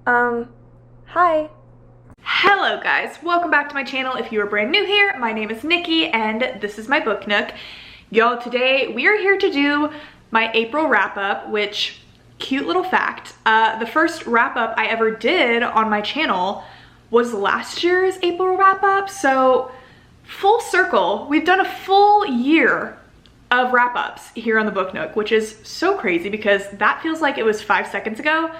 Hi. Hello guys, welcome back to my channel. If you are brand new here, my name is Nikki and this is my book nook. Y'all, today we are here to do my April wrap up, which, cute little fact, the first wrap up I ever did on my channel was last year's April wrap up. So full circle, we've done a full year of wrap ups here on the book nook, which is so crazy because that feels like it was 5 seconds ago.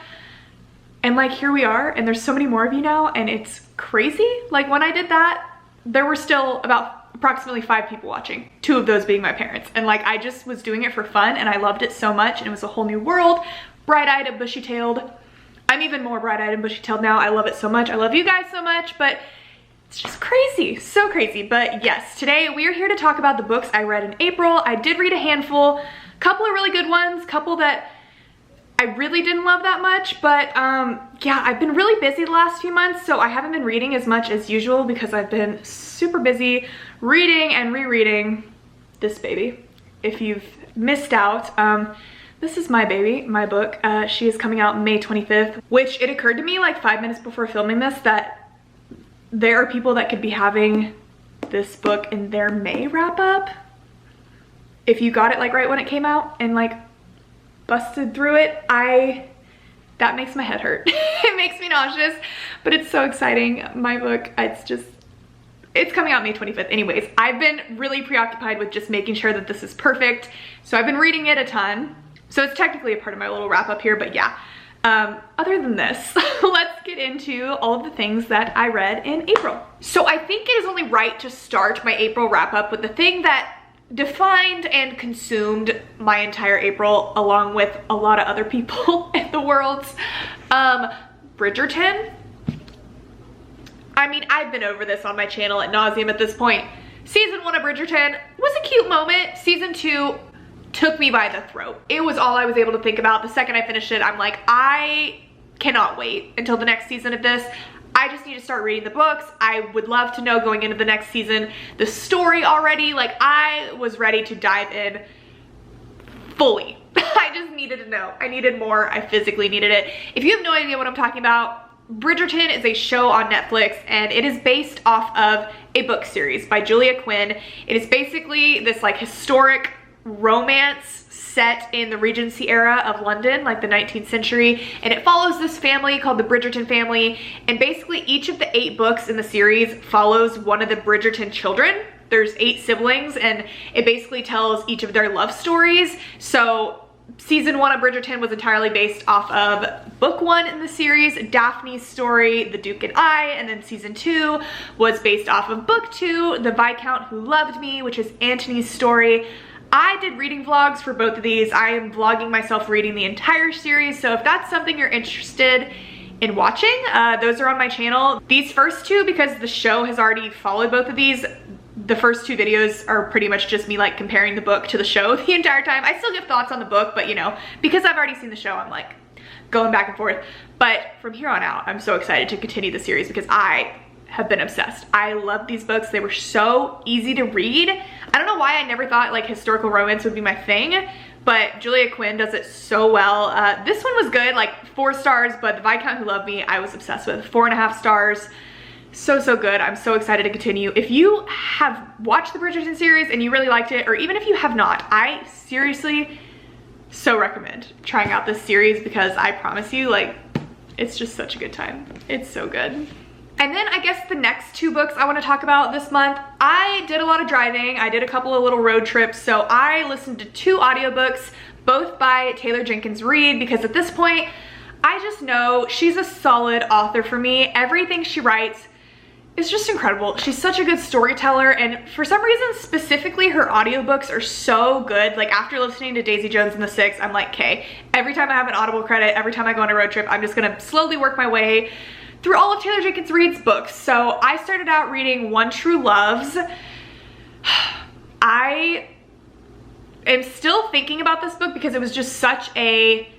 And like, here we are, and there's so many more of you now, and it's crazy. Like, when I did that, there were still about approximately 5 people watching, 2 of those being my parents. And like, I just was doing it for fun, and I loved it so much, and it was a whole new world, bright-eyed and bushy-tailed. I'm even more bright-eyed and bushy-tailed now. I love it so much. I love you guys so much, but it's just crazy, so crazy. But yes, today we are here to talk about the books I read in April. I did read a handful, a couple of really good ones, couple that I really didn't love that much, but yeah, I've been really busy the last few months, so I haven't been reading as much as usual because I've been super busy reading and rereading this baby. If you've missed out, this is my baby, my book. She is coming out May 25th, which it occurred to me like 5 minutes before filming this that there are people that could be having this book in their May wrap up. If you got it like right when it came out and like busted through it, that makes my head hurt. It makes me nauseous, but it's so exciting. My book, it's coming out May 25th. Anyways, I've been really preoccupied with just making sure that this is perfect. So I've been reading it a ton. So it's technically a part of my little wrap up here, but yeah. Other than this, let's get into all of the things that I read in April. So I think it is only right to start my April wrap up with the thing that defined and consumed my entire April, along with a lot of other people in the world. Bridgerton. I mean, I've been over this on my channel ad nauseum at this point. Season 1 of Bridgerton was a cute moment. Season 2 took me by the throat. It was all I was able to think about. The second I finished it, I'm like, I cannot wait until the next season of this. I just need to start reading the books. I would love to know going into the next season the story already. Like, I was ready to dive in fully. I just needed to know. I needed more. I physically needed it. If you have no idea what I'm talking about, Bridgerton is a show on Netflix, and it is based off of a book series by Julia Quinn. It is basically this like historic romance set in the Regency era of London, like the 19th century, and it follows this family called the Bridgerton family, and basically each of the 8 books in the series follows one of the Bridgerton children. There's 8 siblings, and it basically tells each of their love stories. So season 1 of Bridgerton was entirely based off of book 1 in the series, Daphne's story, The Duke and I, and then season 2 was based off of book 2, The Viscount Who Loved Me, which is Antony's story. I did reading vlogs for both of these. I am vlogging myself reading the entire series, so if that's something you're interested in watching, those are on my channel. These first 2, because the show has already followed both of these, the first 2 videos are pretty much just me like comparing the book to the show the entire time. I still give thoughts on the book, but you know, because I've already seen the show, I'm like going back and forth. But from here on out, I'm so excited to continue the series because I have been obsessed. I love these books. They were so easy to read. I don't know why I never thought like historical romance would be my thing, but Julia Quinn does it so well. This one was good, like 4 stars, but The Viscount Who Loved Me, I was obsessed with. 4.5 stars. So good. I'm so excited to continue. If you have watched the Bridgerton series and you really liked it, or even if you have not, I seriously so recommend trying out this series because I promise you, like, it's just such a good time. It's so good. And then I guess the next 2 books I want to talk about this month, I did a lot of driving. I did a couple of little road trips, so I listened to 2 audiobooks, both by Taylor Jenkins Reid, because at this point, I just know she's a solid author for me. Everything she writes is just incredible. She's such a good storyteller, and for some reason, specifically, her audiobooks are so good. Like, after listening to Daisy Jones and the Six, I'm like, okay, every time I have an Audible credit, every time I go on a road trip, I'm just gonna slowly work my way through all of Taylor Jenkins Reid's books. So I started out reading One True Loves. I am still thinking about this book because it was just such a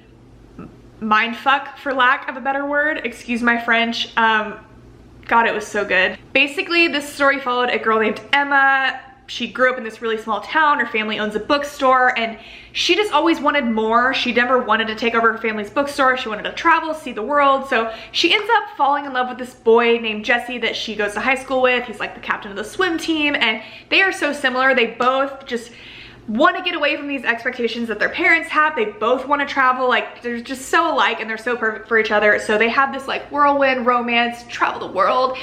mindfuck, for lack of a better word. Excuse my French. God, it was so good. Basically, this story followed a girl named Emma she grew up in this really small town. Her family owns a bookstore, and she just always wanted more. She never wanted to take over her family's bookstore. She wanted to travel, see the world. So she ends up falling in love with this boy named Jesse that she goes to high school with. He's like the captain of the swim team, and they are so similar. They both just want to get away from these expectations that their parents have. They both want to travel. Like, they're just so alike, and they're so perfect for each other. So they have this like whirlwind romance, travel the world,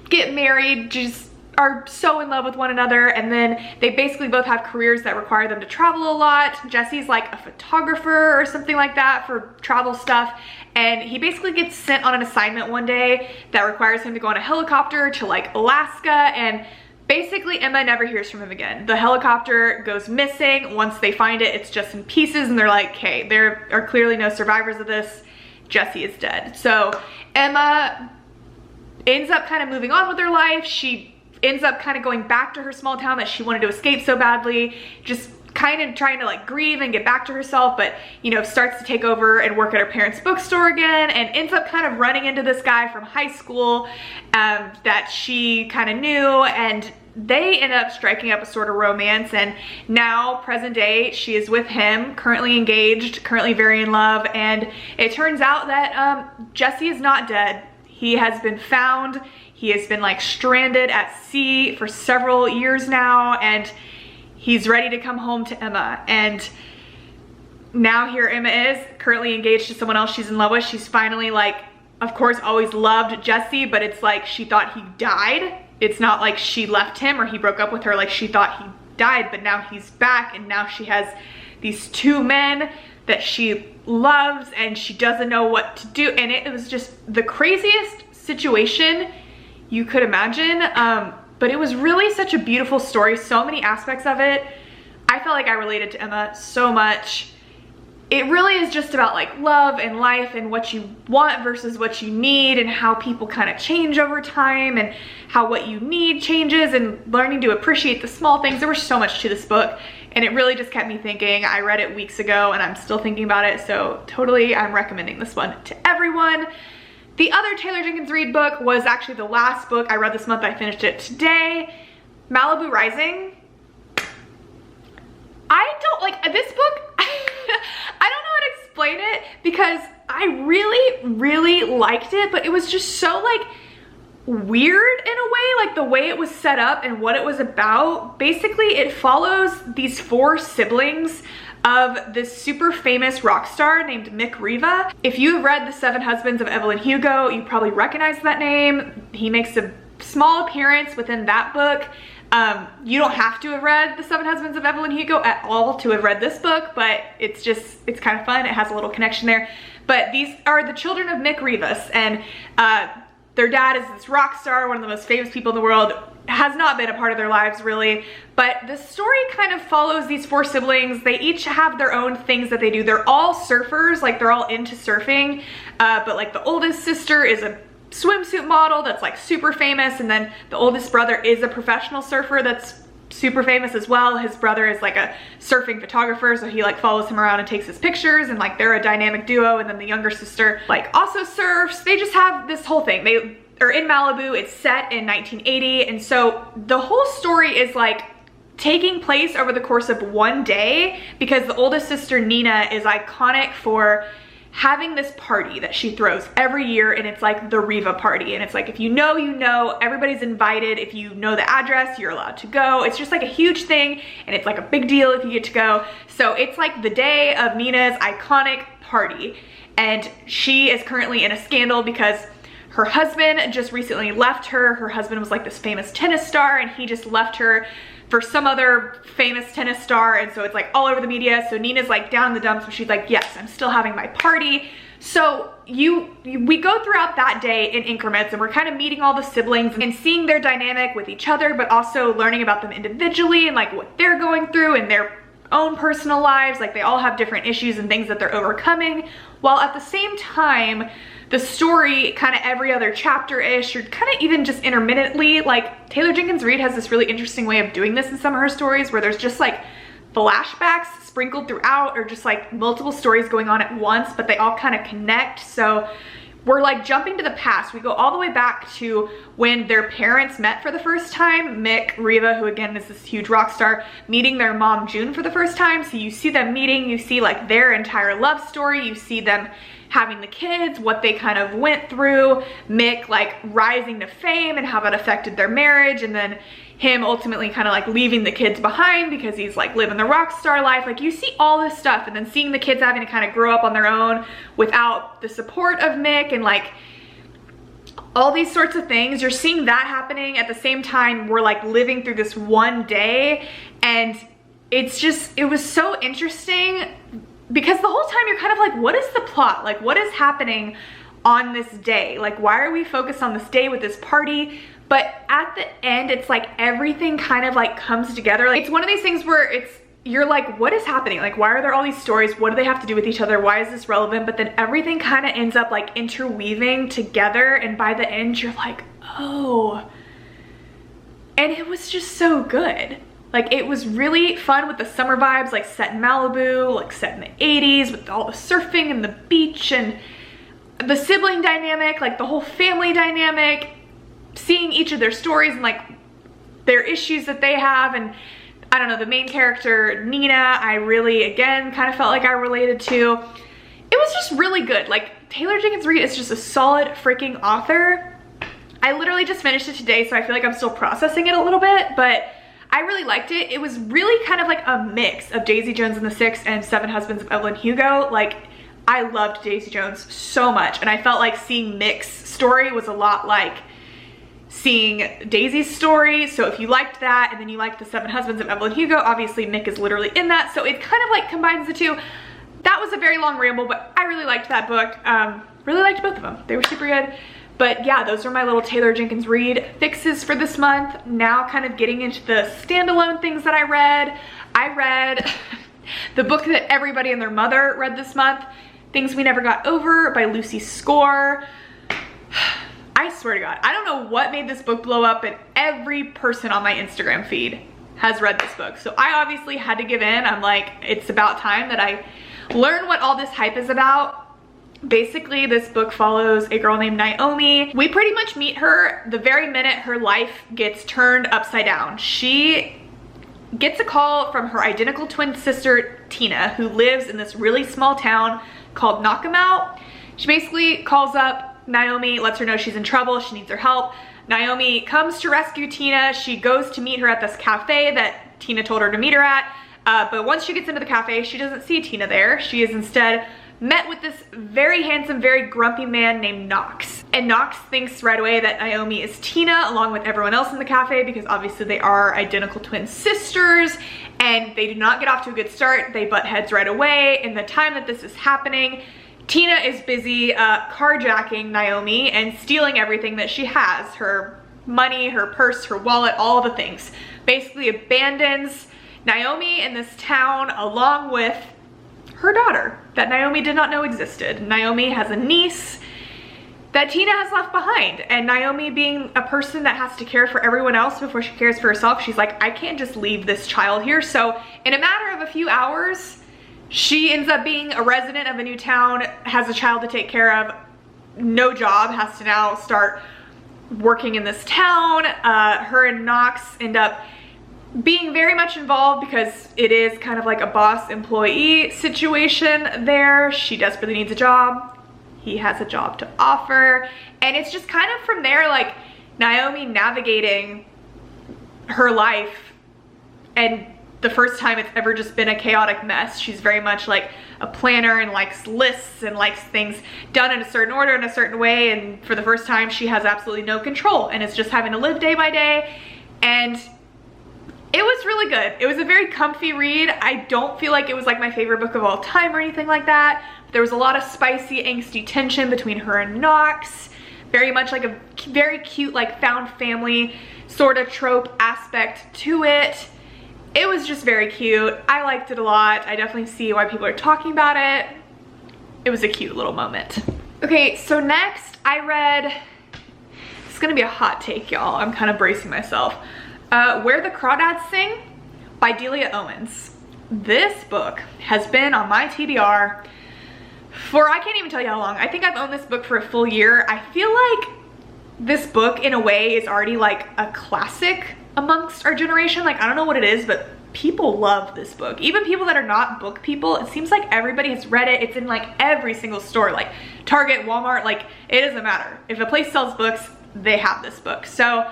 get married, just are so in love with one another. And then they basically both have careers that require them to travel a lot. Jesse's like a photographer or something like that for travel stuff, and he basically gets sent on an assignment one day that requires him to go on a helicopter to like Alaska, and basically Emma never hears from him again. The helicopter goes missing. Once they find it, it's just in pieces, and they're like, hey, there are clearly no survivors of this. Jesse is dead. So Emma ends up kind of moving on with her life. She ends up kind of going back to her small town that she wanted to escape so badly, just kind of trying to like grieve and get back to herself, but you know, starts to take over and work at her parents' bookstore again, and ends up kind of running into this guy from high school that she kind of knew, and they end up striking up a sort of romance. And now, present day, she is with him, currently engaged, currently very in love, and it turns out that Jesse is not dead. He has been found. He has been like stranded at sea for several years now, and he's ready to come home to Emma. And now here Emma is, currently engaged to someone else she's in love with. She's finally like, of course, always loved Jesse, but it's like she thought he died. It's not like she left him or he broke up with her, like she thought he died, but now he's back, and now she has these two men that she loves, and she doesn't know what to do. And it was just the craziest situation you could imagine, but it was really such a beautiful story, so many aspects of it. I felt like I related to Emma so much. It really is just about like love and life and what you want versus what you need, and how people kind of change over time, and how what you need changes, and learning to appreciate the small things. There was so much to this book, and it really just kept me thinking. I read it weeks ago and I'm still thinking about it, so totally I'm recommending this one to everyone. The other Taylor Jenkins Reid book was actually the last book I read this month. I finished it today. Malibu Rising. I don't like this book. I don't know how to explain it, because I really liked it, but it was just so like weird in a way, like the way it was set up and what it was about. Basically, it follows these four siblings of this super famous rock star named Mick Riva. If you have read The Seven Husbands of Evelyn Hugo, you probably recognize that name. He makes a small appearance within that book. You don't have to have read The Seven Husbands of Evelyn Hugo at all to have read this book, but it's kind of fun. It has a little connection there. But these are the children of Mick Rivas, and their dad is this rock star, one of the most famous people in the world. Has not been a part of their lives really, but the story kind of follows these four siblings. They each have their own things that they do. They're all surfers, like they're all into surfing, but like the oldest sister is a swimsuit model that's like super famous, and then the oldest brother is a professional surfer that's super famous as well. His brother is like a surfing photographer, so he like follows him around and takes his pictures, and like they're a dynamic duo. And then the younger sister like also surfs. They just have this whole thing. They are in Malibu. It's set in 1980, and so the whole story is like taking place over the course of one day, because the oldest sister Nina is iconic for having this party that she throws every year, and it's like the Riva party, and it's like if you know, you know, everybody's invited. If you know the address, you're allowed to go. It's just like a huge thing, and it's like a big deal if you get to go. So it's like the day of Nina's iconic party, and she is currently in a scandal because her husband just recently left her. Her husband was like this famous tennis star, and he just left her for some other famous tennis star, and so it's like all over the media. So Nina's like down in the dumps, but she's like, yes, I'm still having my party. So we go throughout that day in increments, and we're kind of meeting all the siblings and seeing their dynamic with each other, but also learning about them individually and like what they're going through and their own personal lives. Like they all have different issues and things that they're overcoming, while at the same time the story kind of every other chapter-ish, or kind of even just intermittently, like Taylor Jenkins Reid has this really interesting way of doing this in some of her stories, where there's just like flashbacks sprinkled throughout, or just like multiple stories going on at once, but they all kind of connect. So we're like jumping to the past. We go all the way back to when their parents met for the first time. Mick, Reva, who again is this huge rock star, meeting their mom June for the first time. So you see them meeting, you see like their entire love story, you see them having the kids, what they kind of went through, Mick like rising to fame and how that affected their marriage, and then him ultimately kind of like leaving the kids behind because he's like living the rock star life. Like you see all this stuff, and then seeing the kids having to kind of grow up on their own without the support of Mick, and like all these sorts of things. You're seeing that happening at the same time we're like living through this one day, and it's just, it was so interesting because the whole time you're kind of like, what is the plot? Like what is happening on this day? Like why are we focused on this day with this party? But at the end, it's like everything kind of like comes together. Like, it's one of these things where you're like, what is happening? Like, why are there all these stories? What do they have to do with each other? Why is this relevant? But then everything kind of ends up like interweaving together. And by the end, you're like, oh. And it was just so good. Like, it was really fun with the summer vibes, like set in Malibu, like set in the 80s with all the surfing and the beach and the sibling dynamic, like the whole family dynamic, seeing each of their stories and like their issues that they have. And I don't know, the main character, Nina, I really, again, kind of felt like I related to. It was just really good. Like, Taylor Jenkins Reid is just a solid freaking author. I literally just finished it today, so I feel like I'm still processing it a little bit, but I really liked it. It was really kind of like a mix of Daisy Jones and the Six and Seven Husbands of Evelyn Hugo. Like, I loved Daisy Jones so much, and I felt like seeing Mick's story was a lot like seeing Daisy's story. So if you liked that and then you liked the Seven Husbands of Evelyn Hugo, obviously Mick is literally in that, so it kind of like combines the two. That was a very long ramble, but I really liked that book. Really liked both of them. They were super good. But yeah, those are my little Taylor Jenkins Reid fixes for this month. Now kind of getting into the standalone things that I read. I read the book that everybody and their mother read this month, Things We Never Got Over by Lucy Score. I swear to God, I don't know what made this book blow up, and every person on my Instagram feed has read this book. So I obviously had to give in. I'm like, it's about time that I learn what all this hype is about. Basically, this book follows a girl named Naomi. We pretty much meet her the very minute her life gets turned upside down. She gets a call from her identical twin sister, Tina, who lives in this really small town called Knock 'Em Out. She basically calls up Naomi, lets her know she's in trouble, she needs her help. Naomi comes to rescue Tina. She goes to meet her at this cafe that Tina told her to meet her at. But once she gets into the cafe, she doesn't see Tina there. She is instead met with this very handsome, very grumpy man named Knox. And Knox thinks right away that Naomi is Tina, along with everyone else in the cafe, because obviously they are identical twin sisters, and they do not get off to a good start. They butt heads right away. In the time that this is happening, Tina is busy carjacking Naomi and stealing everything that she has. Her money, her purse, her wallet, all the things. Basically abandons Naomi in this town along with her daughter that Naomi did not know existed. Naomi has a niece that Tina has left behind, and Naomi, being a person that has to care for everyone else before she cares for herself, she's like, I can't just leave this child here. So in a matter of a few hours, she ends up being a resident of a new town, has a child to take care of, no job, has to now start working in this town. Her and Knox end up being very much involved because it is kind of like a boss-employee situation there. She desperately needs a job. He has a job to offer. And it's just kind of from there, like, Naomi navigating her life, and the first time it's ever just been a chaotic mess. She's very much like a planner and likes lists and likes things done in a certain order, in a certain way, and for the first time she has absolutely no control and is just having to live day by day. And it was really good. It was a very comfy read. I don't feel like it was like my favorite book of all time or anything like that. There was a lot of spicy, angsty tension between her and Knox. Very much like a very cute, like, found family sort of trope aspect to it. It was just very cute. I liked it a lot. I definitely see why people are talking about it. It was a cute little moment. Okay, so next I read, it's gonna be a hot take, y'all. I'm kind of bracing myself. Where the Crawdads Sing by Delia Owens. This book has been on my TBR for, I can't even tell you how long. I think I've owned this book for a full year. I feel like this book in a way is already like a classic amongst our generation. Like, I don't know what it is, but people love this book. Even people that are not book people, it seems like everybody has read it. It's in like every single store, like Target, Walmart, like it doesn't matter. If a place sells books, they have this book. So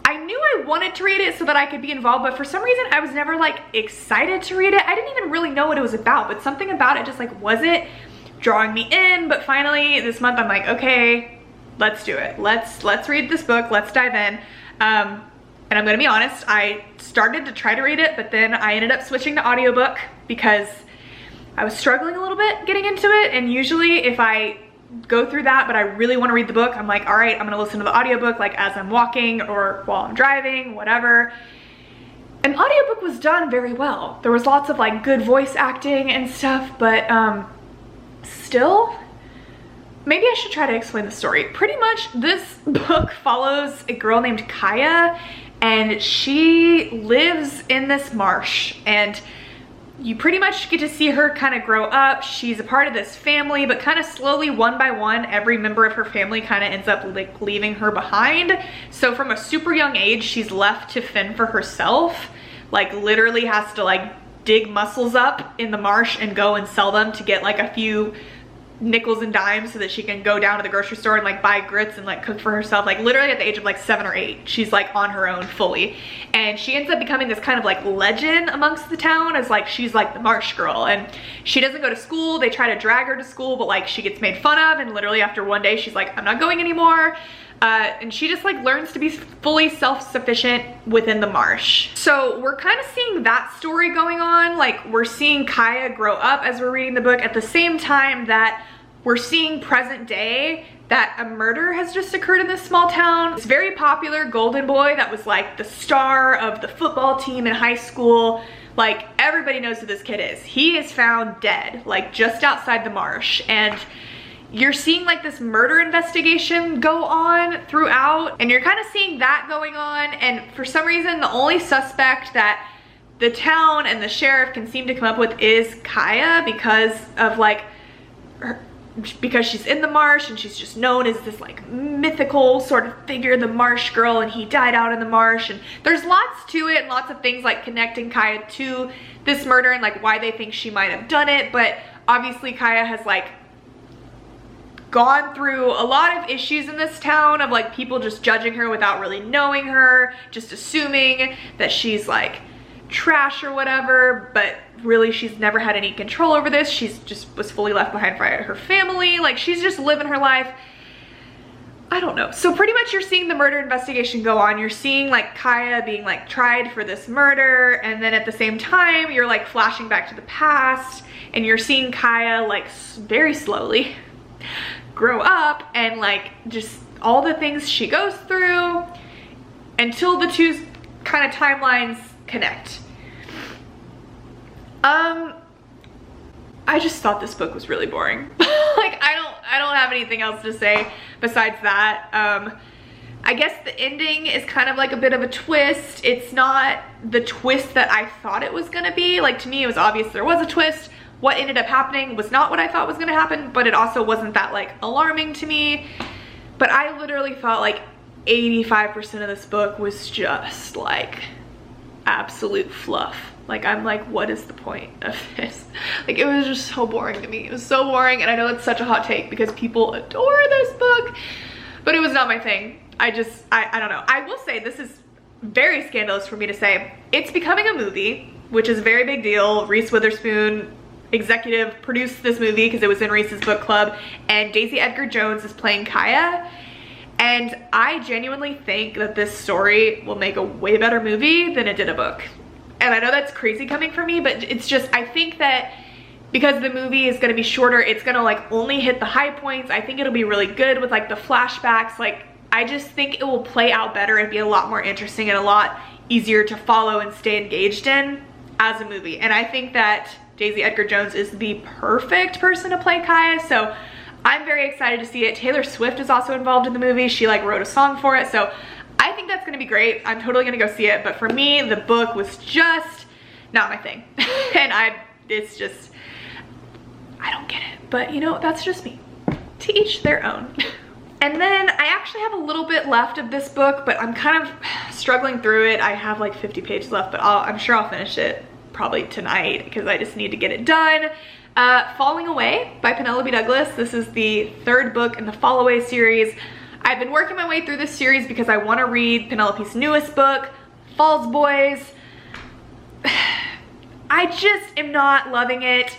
I knew I wanted to read it so that I could be involved, but for some reason I was never like excited to read it. I didn't even really know what it was about, but something about it just like wasn't drawing me in. But finally this month I'm like, okay, let's do it. Let's read this book. Let's dive in. And I'm gonna be honest, I started to try to read it, but then I ended up switching to audiobook because I was struggling a little bit getting into it. And usually if I go through that, but I really wanna read the book, I'm like, all right, I'm gonna listen to the audiobook like as I'm walking or while I'm driving, whatever. And audiobook was done very well. There was lots of like good voice acting and stuff, but still, maybe I should try to explain the story. Pretty much this book follows a girl named Kaya, and she lives in this marsh, and you pretty much get to see her kind of grow up. She's a part of this family, but kind of slowly, one by one, every member of her family kind of ends up like leaving her behind. So from a super young age, she's left to fend for herself, like literally has to like dig mussels up in the marsh and go and sell them to get like a few nickels and dimes so that she can go down to the grocery store and like buy grits and like cook for herself. Like literally at the age of like 7 or 8, she's like on her own fully. And she ends up becoming this kind of like legend amongst the town as like she's like the marsh girl. And she doesn't go to school. They try to drag her to school, but like she gets made fun of, and literally after one day she's like, I'm not going anymore. And she just like learns to be fully self-sufficient within the marsh. So we're kind of seeing that story going on. Like we're seeing Kaya grow up as we're reading the book at the same time that we're seeing present day that a murder has just occurred in this small town. This very popular golden boy that was like the star of the football team in high school. Like everybody knows who this kid is. He is found dead, like just outside the marsh. And you're seeing like this murder investigation go on throughout, and you're kind of seeing that going on. And for some reason, the only suspect that the town and the sheriff can seem to come up with is Kaya because of like because she's in the marsh and she's just known as this like mythical sort of figure, the marsh girl, and he died out in the marsh. And there's lots to it and lots of things like connecting Kaya to this murder and like why they think she might have done it. But obviously Kaya has like gone through a lot of issues in this town of like people just judging her without really knowing her, just assuming that she's like trash or whatever, but really she's never had any control over this. She's just was fully left behind by her family. Like she's just living her life. I don't know. So pretty much you're seeing the murder investigation go on. You're seeing like Kaya being like tried for this murder, and then at the same time you're like flashing back to the past and you're seeing Kaya like very slowly grow up and like just all the things she goes through until the two kind of timelines connect. I just thought this book was really boring. Like I don't have anything else to say besides that. I guess the ending is kind of like a bit of a twist. It's not the twist that I thought it was gonna be. Like to me it was obvious there was a twist. What ended up happening was not what I thought was gonna happen, but it also wasn't that like alarming to me. But I literally felt like 85% of this book was just like absolute fluff. Like I'm like, what is the point of this? Like it was just so boring to me. It was so boring, and I know it's such a hot take because people adore this book, but it was not my thing. I don't know. I will say this is very scandalous for me to say. It's becoming a movie, which is a very big deal. Reese Witherspoon executive produced this movie because it was in Reese's book club, and Daisy Edgar Jones is playing Kaya. And I genuinely think that this story will make a way better movie than it did a book. And I know that's crazy coming from me, but it's just, I think that because the movie is gonna be shorter, it's gonna like only hit the high points. I think it'll be really good with like the flashbacks. Like I just think it will play out better and be a lot more interesting and a lot easier to follow and stay engaged in as a movie. And I think that Daisy Edgar Jones is the perfect person to play Kaya. So I'm very excited to see it. Taylor Swift is also involved in the movie. She like wrote a song for it. So I think that's gonna be great. I'm totally gonna go see it. But for me, the book was just not my thing. And it's just, I don't get it. But you know, that's just me. To each their own. And then I actually have a little bit left of this book, but I'm kind of struggling through it. I have like 50 pages left, but I'm sure I'll finish it probably tonight because I just need to get it done. Falling Away by Penelope Douglas. This is the 3rd book in the Fall Away series. I've been working my way through this series because I want to read Penelope's newest book, Falls Boys. I just am not loving it.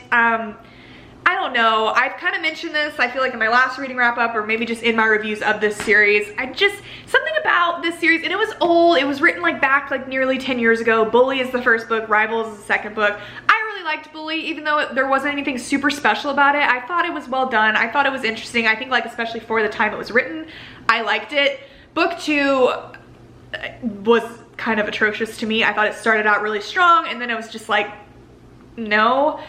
I don't know, I've kind of mentioned this, I feel like in my last reading wrap up or maybe just in my reviews of this series. Something about this series, and it was old, it was written like back like nearly 10 years ago. Bully is the 1st book, Rivals is the 2nd book. I really liked Bully, even though there wasn't anything super special about it. I thought it was well done, I thought it was interesting. I think like especially for the time it was written, I liked it. Book 2 was kind of atrocious to me. I thought it started out really strong and then it was just like, no.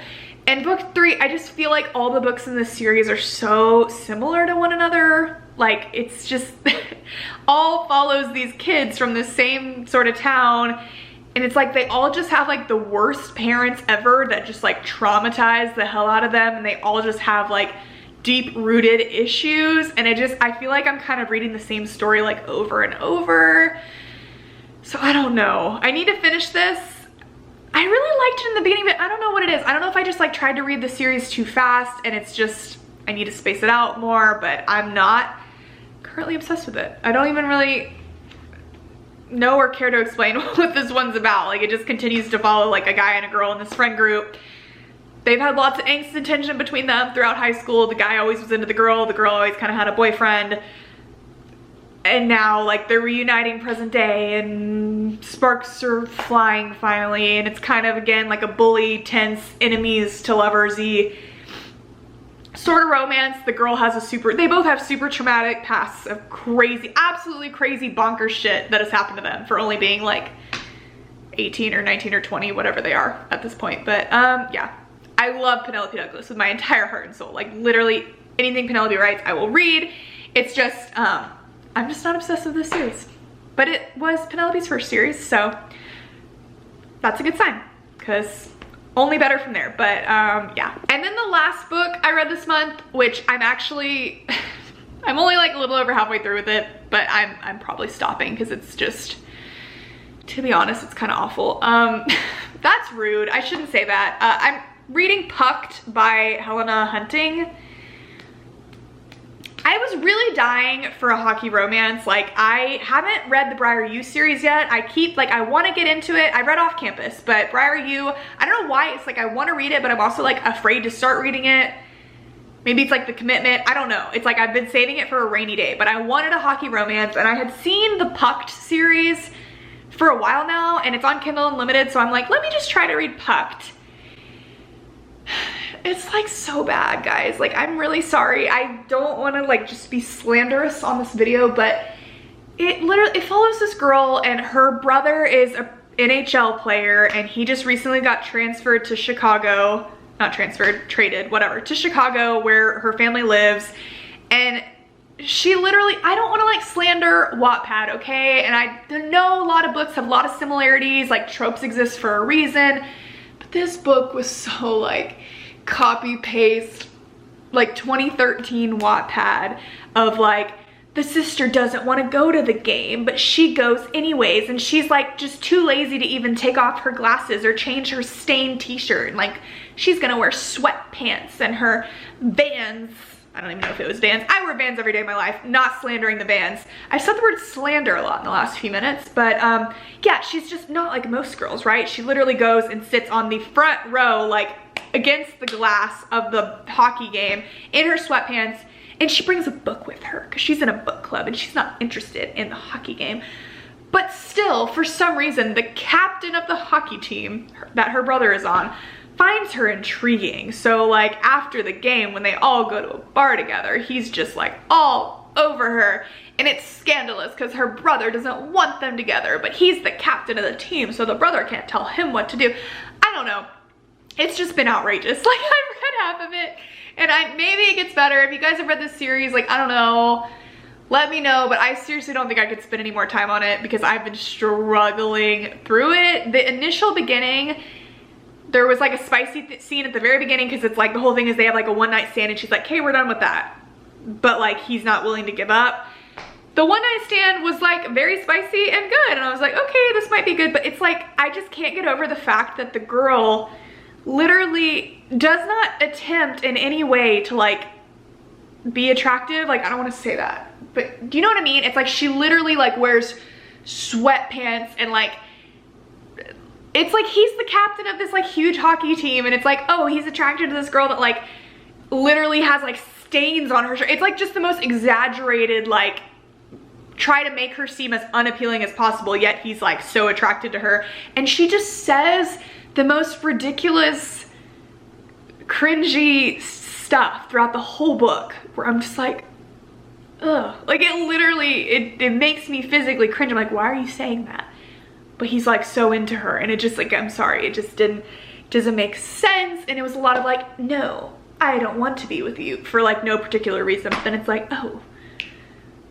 And book 3, I just feel like all the books in this series are so similar to one another. Like, it's just all follows these kids from the same sort of town. And it's like they all just have like the worst parents ever that just like traumatize the hell out of them. And they all just have like deep-rooted issues. And I feel like I'm kind of reading the same story like over and over. So I don't know. I need to finish this. I really liked it in the beginning, but I don't know what it is. I don't know if I just like tried to read the series too fast and it's just, I need to space it out more, but I'm not currently obsessed with it. I don't even really know or care to explain what this one's about. Like, it just continues to follow like a guy and a girl in this friend group. They've had lots of angst and tension between them throughout high school. The guy always was into the girl always kind of had a boyfriend. And now like they're reuniting present day and sparks are flying finally, and it's kind of again like a bully, tense, enemies to lovers-y sort of romance. The girl has they both have super traumatic pasts of crazy, absolutely crazy bonkers shit that has happened to them for only being like 18 or 19 or 20, whatever they are at this point. But yeah, I love Penelope Douglas with my entire heart and soul. Like literally anything Penelope writes, I will read. It's just, I'm just not obsessed with this series. But it was Penelope's first series, so that's a good sign, because only better from there. But yeah. And then the last book I read this month, which I'm actually, I'm only like a little over halfway through with it, but I'm probably stopping because it's just, to be honest, it's kind of awful. That's rude. I shouldn't say that. I'm reading Pucked by Helena Hunting. I was really dying for a hockey romance. Like, I haven't read the Briar U series yet. I want to get into it. I read Off Campus, but Briar U, I don't know why. It's like I want to read it, but I'm also like afraid to start reading it. Maybe it's like the commitment. I don't know. It's like I've been saving it for a rainy day, but I wanted a hockey romance, and I had seen the Pucked series for a while now, and it's on Kindle Unlimited, so I'm like, let me just try to read Pucked. It's like so bad, guys. Like, I'm really sorry. I don't want to like just be slanderous on this video, but it follows this girl, and her brother is a NHL player, and he just recently got transferred to Chicago. Not transferred, traded, whatever, to Chicago where her family lives. And she literally, I don't want to like slander Wattpad, okay? And I know a lot of books have a lot of similarities, like tropes exist for a reason, but this book was so like copy paste like 2013 Wattpad of like the sister doesn't want to go to the game but she goes anyways, and she's like just too lazy to even take off her glasses or change her stained t-shirt, and like she's gonna wear sweatpants and her Vans. I don't even know if it was Vans. I wear Vans every day of my life, not slandering the Vans. I said the word slander a lot in the last few minutes, but yeah, she's just not like most girls, right? She literally goes and sits on the front row like against the glass of the hockey game in her sweatpants, and she brings a book with her because she's in a book club and she's not interested in the hockey game. But still, for some reason, the captain of the hockey team that her brother is on finds her intriguing. So like after the game, when they all go to a bar together, he's just like all over her, and it's scandalous because her brother doesn't want them together, but he's the captain of the team, so the brother can't tell him what to do. I don't know. It's just been outrageous. Like, I've read half of it, and maybe it gets better. If you guys have read this series, like, I don't know, let me know, but I seriously don't think I could spend any more time on it because I've been struggling through it. The initial beginning, there was like a spicy scene at the very beginning because it's like the whole thing is they have like a one-night stand and she's like, hey, we're done with that. But like he's not willing to give up. The one-night stand was like very spicy and good. And I was like, okay, this might be good. But it's like, I just can't get over the fact that the girl literally does not attempt in any way to like be attractive. Like, I don't want to say that, but do you know what I mean? It's like she literally like wears sweatpants and like, it's like he's the captain of this like huge hockey team and it's like, oh, he's attracted to this girl that like literally has like stains on her shirt. It's like just the most exaggerated, like try to make her seem as unappealing as possible, yet he's like so attracted to her. And she just says the most ridiculous, cringy stuff throughout the whole book where I'm just like, ugh. Like it literally, it makes me physically cringe. I'm like, why are you saying that? But he's like so into her and it just like, I'm sorry, it just doesn't make sense. And it was a lot of like, no, I don't want to be with you for like no particular reason. But then it's like, oh,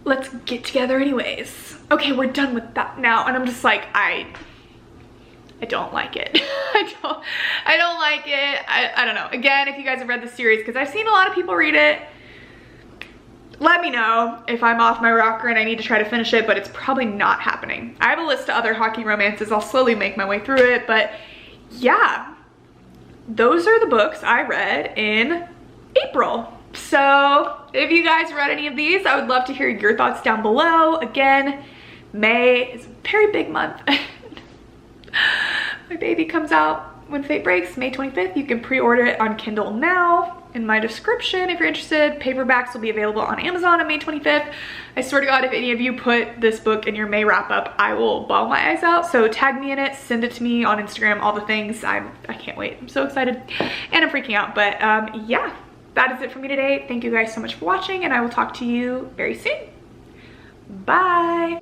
let's get together anyways. Okay, we're done with that now. And I'm just like, I don't like it. I don't like it. I don't know. Again, if you guys have read the series, because I've seen a lot of people read it, let me know if I'm off my rocker and I need to try to finish it, but it's probably not happening. I have a list of other hockey romances. I'll slowly make my way through it, but yeah, those are the books I read in April. So if you guys read any of these, I would love to hear your thoughts down below. Again, May is a very big month. My baby comes out when Fate Breaks, May 25th. You can pre-order it on Kindle now. In my description, if you're interested, paperbacks will be available on Amazon on May 25th. I swear to God, if any of you put this book in your May wrap up, I will bawl my eyes out. So tag me in it, send it to me on Instagram, all the things. I can't wait. I'm so excited and I'm freaking out. But yeah, that is it for me today. Thank you guys so much for watching and I will talk to you very soon. Bye.